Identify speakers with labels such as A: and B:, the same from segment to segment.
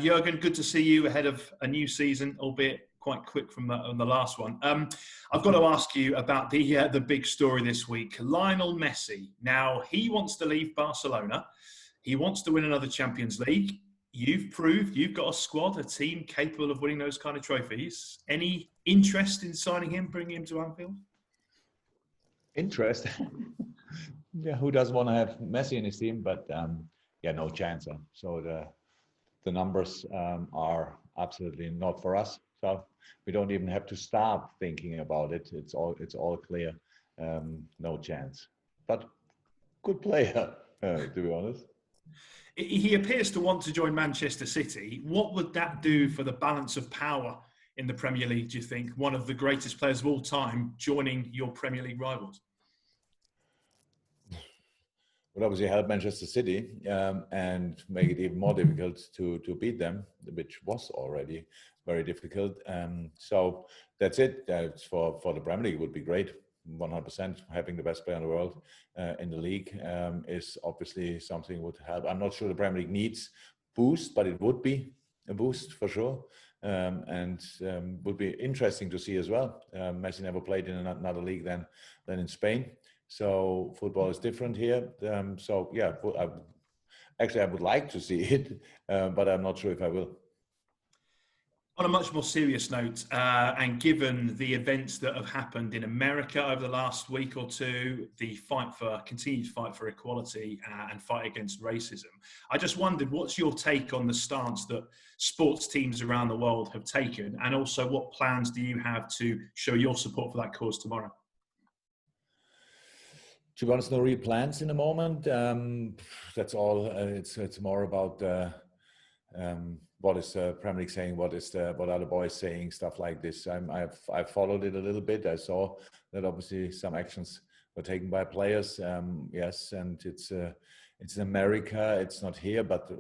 A: Jurgen, good to see you ahead of a new season, albeit quite quick from the last one. I've got to ask you about the big story this week. Lionel Messi. Now, he wants to leave Barcelona. He wants to win another Champions League. You've proved you've got a squad, a team capable of winning those kind of trophies. Any interest in signing him, bringing him to Anfield?
B: Interest? Yeah, who doesn't want to have Messi in his team? But no chance. So the numbers are absolutely not for us. So we don't even have to start thinking about it. It's all clear. No chance. But good player, to be honest.
A: He appears to want to join Manchester City. What would that do for the balance of power in the Premier League, do you think? One of the greatest players of all time joining your Premier League rivals?
B: Would obviously help Manchester City and make it even more difficult to beat them, which was already very difficult. So that's it. For the Premier League, it would be great. 100% having the best player in the world in the league is obviously something would help. I'm not sure the Premier League needs boost, but it would be a boost for sure. And would be interesting to see as well. Messi never played in another league than in Spain. So football is different here. I would like to see it, but I'm not sure if I will.
A: On a much more serious note, and given the events that have happened in America over the last week or two, the continued fight for equality and fight against racism, I just wondered, what's your take on the stance that sports teams around the world have taken, and also what plans do you have to show your support for that cause tomorrow?
B: To be honest, no real plans in the moment. That's all. It's more about what is the Premier League saying, what are the boys saying, stuff like this. I've followed it a little bit. I saw that obviously some actions were taken by players. Yes, and it's in America. It's not here, but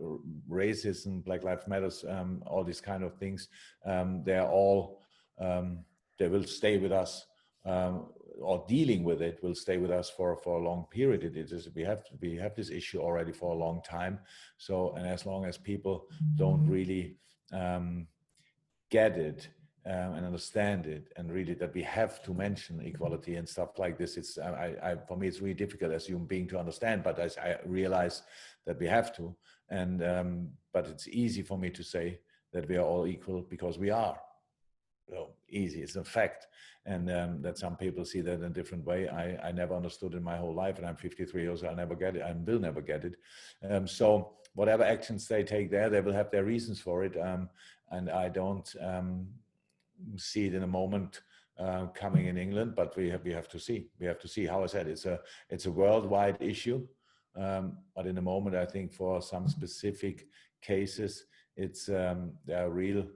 B: racism, Black Lives Matters, all these kind of things. They're all they will stay with us. Or dealing with it will stay with us for a long period. We have this issue already for a long time. So, and as long as people don't really get it and understand it, and really that we have to mention equality and stuff like this, it's for me it's really difficult as a human being to understand. But as I realize that we have to, and but it's easy for me to say that we are all equal because we are. Well, easy, it's a fact. And that some people see that in a different way. I never understood in my whole life, and I'm 53 years old, I'll never get it, I will never get it. So whatever actions they take there, they will have their reasons for it. And I don't see it in a moment coming in England, but we have to see. We have to see. How I said, it's a worldwide issue. But in the moment, I think for some specific cases, it's there are real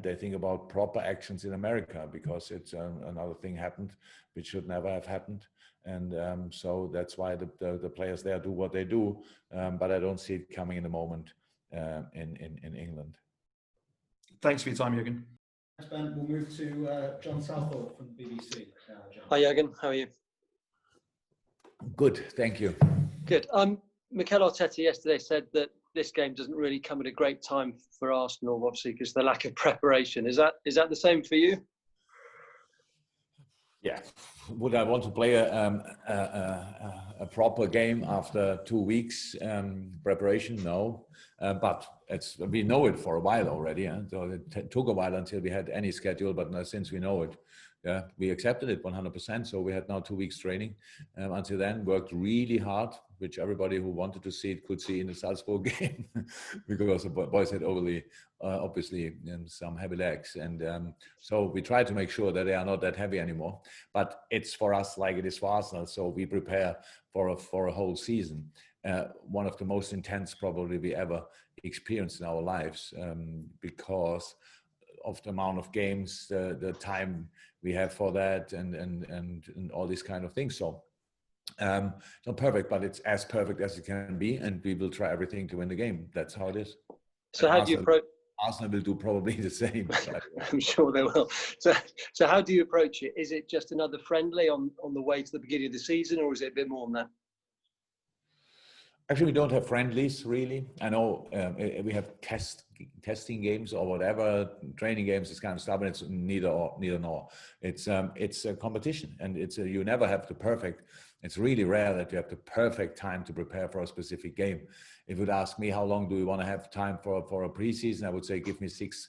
B: they think about proper actions in America because it's another thing happened which should never have happened, and so that's why the players there do what they do. But I don't see it coming in the moment in England.
A: Thanks for your time, Jurgen.
C: Thanks, Ben. We'll move to John Southall from the BBC. John.
D: Hi, Jurgen. How are you?
B: Good, thank you.
D: Good. Mikel Arteta yesterday said that this game doesn't really come at a great time for Arsenal, obviously, because the lack of preparation. Is that the same for you?
B: Yeah. Would I want to play a proper game after 2 weeks preparation? No. But we know it for a while already. So it took a while until we had any schedule, but now, since we know it, we accepted it 100%. So we had now 2 weeks training. Until then, worked really hard, which everybody who wanted to see it could see in the Salzburg game, because the boys had obviously some heavy legs. And so we try to make sure that they are not that heavy anymore. But it's for us like it is for Arsenal. So we prepare for a whole season. One of the most intense probably we ever experienced in our lives, because of the amount of games, the time we have for that, and all these kind of things. So not perfect, but it's as perfect as it can be, and we will try everything to win the game. That's how it is.
D: So how do you approach?
B: Arsenal will do probably the same.
D: I'm sure they will. So how do you approach it? Is it just another friendly on the way to the beginning of the season, or is it a bit more than that?
B: Actually, we don't have friendlies really. I know we have testing games or whatever, training games, this kind of stuff, and it's neither nor. It's a competition, and you never have the perfect. It's really rare that you have the perfect time to prepare for a specific game. If you would ask me how long do we want to have time for a preseason, I would say give me six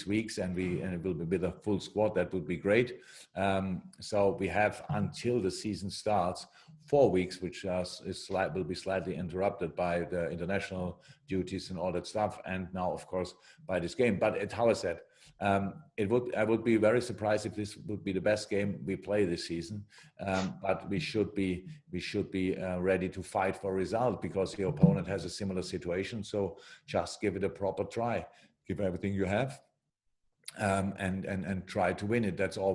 B: weeks, and it will be with a full squad. That would be great. So we have until the season starts 4 weeks, which will be slightly interrupted by the international duties and all that stuff, and now of course by this game. But how I said, I would be very surprised if this would be the best game we play this season. But we should be ready to fight for a result, because the opponent has a similar situation. So just give it a proper try, give everything you have, and try to win it. That's all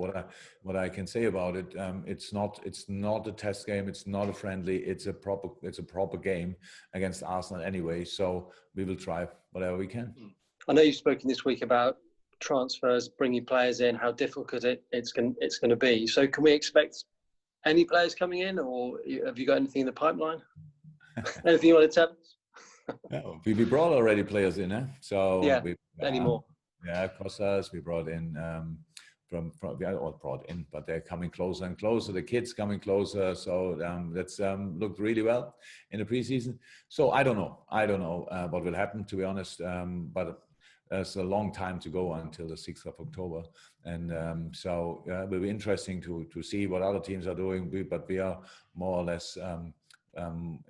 B: what I can say about it. It's not a test game. It's not a friendly. It's a proper game against Arsenal anyway. So we will try whatever we can.
D: I know you've spoken this week about transfers, bringing players in, how difficult it's going to be. So can we expect any players coming in, or have you got anything in the pipeline? Anything you want to tell us?
B: Yeah, we brought already players in, so
D: yeah, any more?
B: Yeah, Costas, we brought in but they're coming closer and closer. The kids coming closer, so that's looked really well in the preseason. So I don't know what will happen, to be honest. But there's a long time to go until the 6th of October, and so it will be interesting to see what other teams are doing. But we are more or less in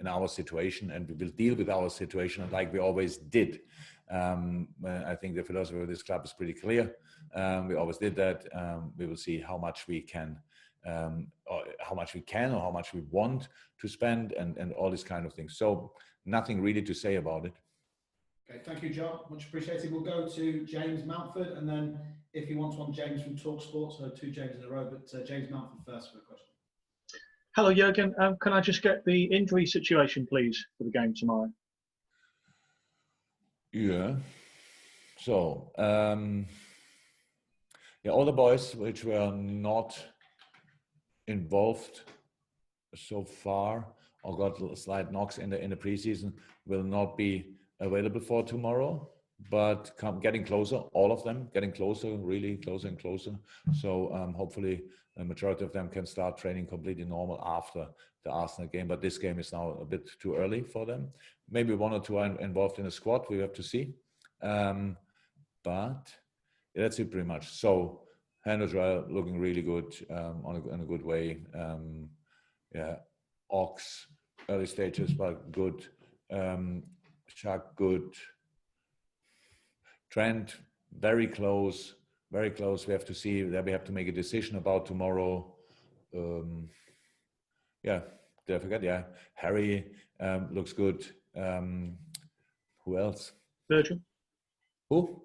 B: our situation, and we will deal with our situation like we always did. I think the philosophy of this club is pretty clear. We always did that. We will see how much we can, or how much we want to spend, and all these kind of things. So nothing really to say about it.
C: Okay, thank you, John. Much appreciated. We'll go to James Mountford, and then if you want one, James from TalkSport. So 2 James in a row, but James Mountford first for the question.
E: Hello, Jurgen. Can I just get the injury situation, please, for the game tomorrow?
B: Yeah. So, all the boys which were not involved so far or got slight knocks in the preseason will not be available for tomorrow, but getting closer, all of them getting closer, really closer and closer. So hopefully the majority of them can start training completely normal after the Arsenal game. But this game is now a bit too early for them. Maybe 1 or 2 are involved in the squad. We have to see. But that's it pretty much. So Henry looking really good, in a good way. Ox, early stages, but good. Chuck, good. Trent, very close. We have to see that. We have to make a decision about tomorrow. Did I forget? Yeah, Harry looks good. Who else?
E: Virgil.
B: Who?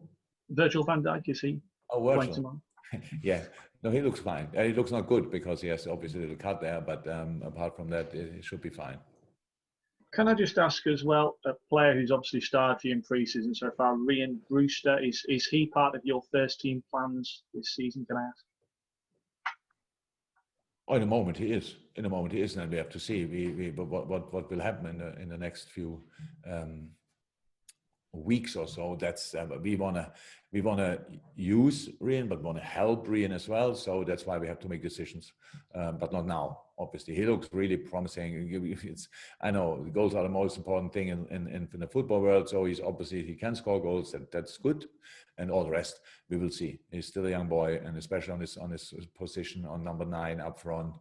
E: Virgil van Dijk, you see.
B: Oh, Virgil. Yeah. No, he looks fine. He looks not good because he has obviously a little cut there, but apart from that, it should be fine.
E: Can I just ask as well, a player who's obviously started in pre-season so far, Rhian Brewster, is he part of your first team plans this season, can I ask?
B: Oh, in a moment he is. And we have to see what will happen in the next few weeks or so. That's we wanna use Rhian, but want to help Rhian as well. So that's why we have to make decisions, but not now. Obviously, he looks really promising. I know goals are the most important thing in the football world. So he can score goals. That's good, and all the rest we will see. He's still a young boy, and especially on his position on number 9 up front,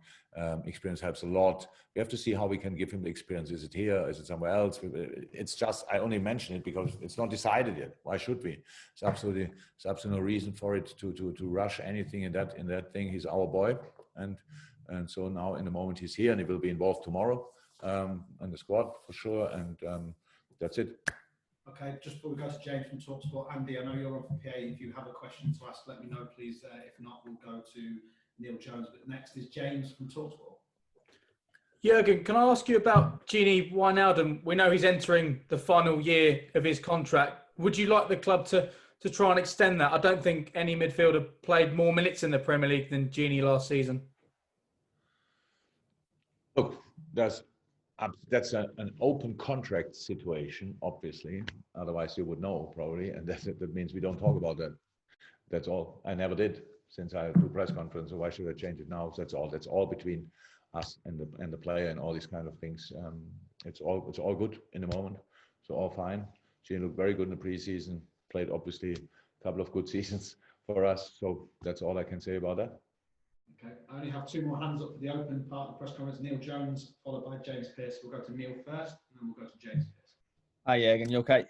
B: experience helps a lot. We have to see how we can give him the experience. Is it here? Is it somewhere else? It's just, I only mention it because it's not decided yet. Why should we? It's absolutely no reason for it to rush anything in that thing. He's our boy, and so now in the moment he's here, and he will be involved tomorrow in the squad for sure, and that's it.
C: Okay, just before we go to James from TalkSport, Andy, I know you're on for PA. If you have a question to ask, let me know, please. If not, we'll go to Neil Jones. But next is James from TalkSport.
F: Jurgen, can I ask you about Gini Wijnaldum? We know he's entering the final year of his contract. Would you like the club to try and extend that? I don't think any midfielder played more minutes in the Premier League than Gini last season.
B: Look, that's an open contract situation, obviously. Otherwise, you would know probably, and that means we don't talk about that. That's all. I never did since I do press conference. So why should I change it now? So that's all between us and the player and all these kind of things. It's all good in the moment. So all fine. She looked very good in the preseason. Played obviously a couple of good seasons for us. So that's all I can say about that.
C: Okay, I only have 2 more hands up for the open part of the press conference. Neil Jones, followed by James Pearce. We'll go to Neil first, and then we'll go to James Pearce.
G: Hi, Jurgen. You okay?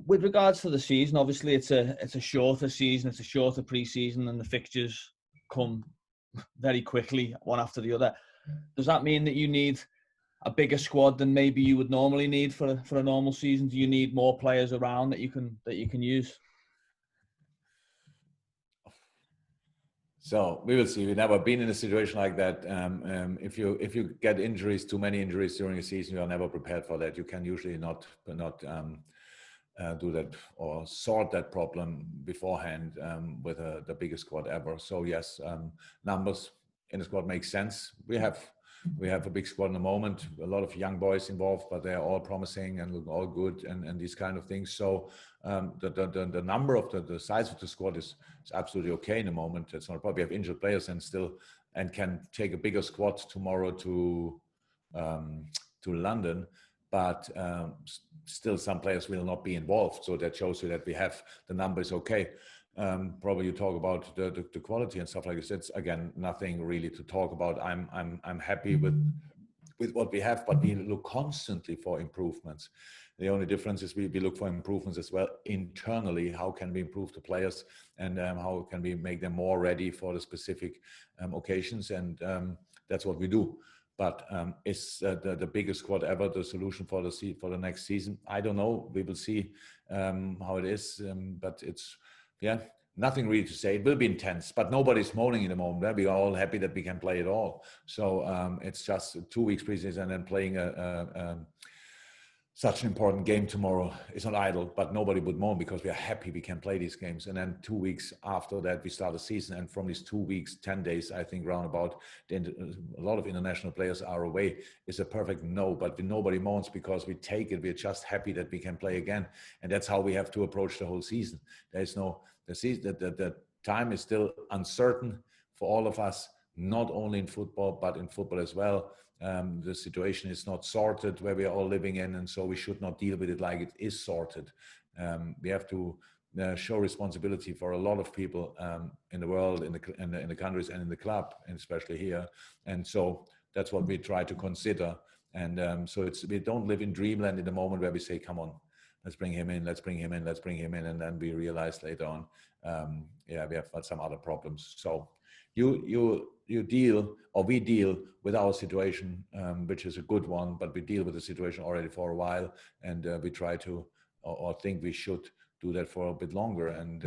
G: With regards to the season, obviously it's a shorter season. It's a shorter pre-season, and the fixtures come very quickly, one after the other. Does that mean that you need a bigger squad than maybe you would normally need for a normal season? Do you need more players around that you can use?
B: So we will see. We've never been in a situation like that. If you get injuries, too many injuries during a season, you are never prepared for that. You can usually not do that or sort that problem beforehand with the biggest squad ever. So yes, numbers in the squad make sense. We have a big squad in the moment, a lot of young boys involved, but they're all promising and look all good and these kind of things. So the number of the size of the squad is absolutely okay in the moment. It's not probably have injured players and can take a bigger squad tomorrow to London, but still some players will not be involved. So that shows you that we have the numbers okay. Probably you talk about the quality and stuff like this. It's again nothing really to talk about. I'm happy with what we have, but we look constantly for improvements. The only difference is we look for improvements as well internally. How can we improve the players, and how can we make them more ready for the specific occasions? And that's what we do. But is the biggest squad ever the solution for the next season? I don't know. We will see how it is. But it's nothing really to say. It will be intense, but nobody's moaning in the moment. We are all happy that we can play it all. So it's just 2 weeks preseason and then playing such an important game tomorrow. It's not idle, but nobody would moan because we are happy we can play these games. And then 2 weeks after that, we start the season. And from these 2 weeks, 10 days, I think roundabout, a lot of international players are away. It's a perfect no, but nobody moans because we take it. We're just happy that we can play again. And that's how we have to approach the whole season. There's the time is still uncertain for all of us, not only in football, but in football as well. The situation is not sorted where we are all living in, and so we should not deal with it like it is sorted. We have to show responsibility for a lot of people in the world, in the countries, and in the club, and especially here. And so that's what we try to consider. And so we don't live in dreamland in the moment where we say, "Come on, let's bring him in, let's bring him in, let's bring him in," and then we realize later on, we have some other problems. So we deal with our situation, which is a good one, but we deal with the situation already for a while, and we try to, or think we should do that for a bit longer. And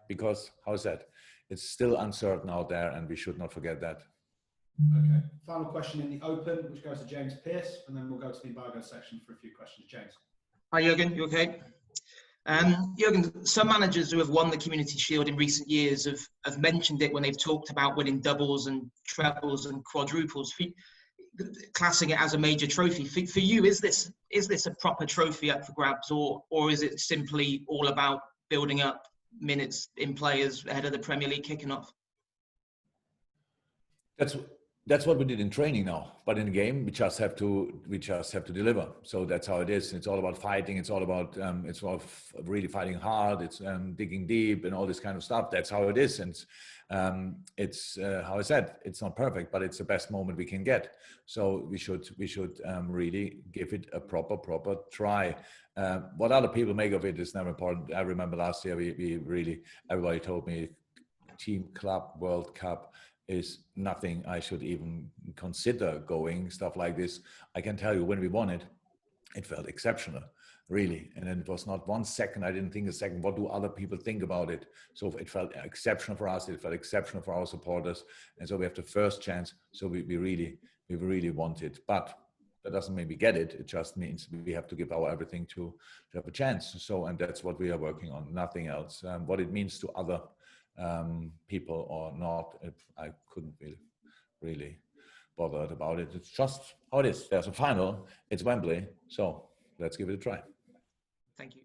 B: because how is that? It's still uncertain out there, and we should not forget that.
C: Okay. Final question in the open, which goes to James Pearce, and then we'll go to the embargo section for a few questions. James.
H: Hi, Jurgen. You okay? Jurgen, some managers who have won the Community Shield in recent years have mentioned it when they've talked about winning doubles and trebles and quadruples, classing it as a major trophy. For you, is this a proper trophy up for grabs, or is it simply all about building up minutes in players ahead of the Premier League kicking off?
B: That's what we did in training now, but in the game we just have to deliver. So that's how it is. It's all about fighting. It's all about really fighting hard. It's digging deep and all this kind of stuff. That's how it is. And it's how I said, it's not perfect, but it's the best moment we can get. So we should really give it a proper try. What other people make of it is never important. I remember last year we really, everybody told me team, club, World Cup is nothing I should even consider going, stuff like this. I can tell you when we won it, it felt exceptional, really. And then it was not 1 second, I didn't think a second, what do other people think about it? So it felt exceptional for us, it felt exceptional for our supporters. And so we have the first chance, so we really want it. But that doesn't mean we get it, it just means we have to give our everything to have a chance. So, and that's what we are working on, nothing else. What it means to other people or not, I couldn't really bothered about it. It's just how it is. There's a final. It's Wembley, so let's give it a try.
H: Thank you.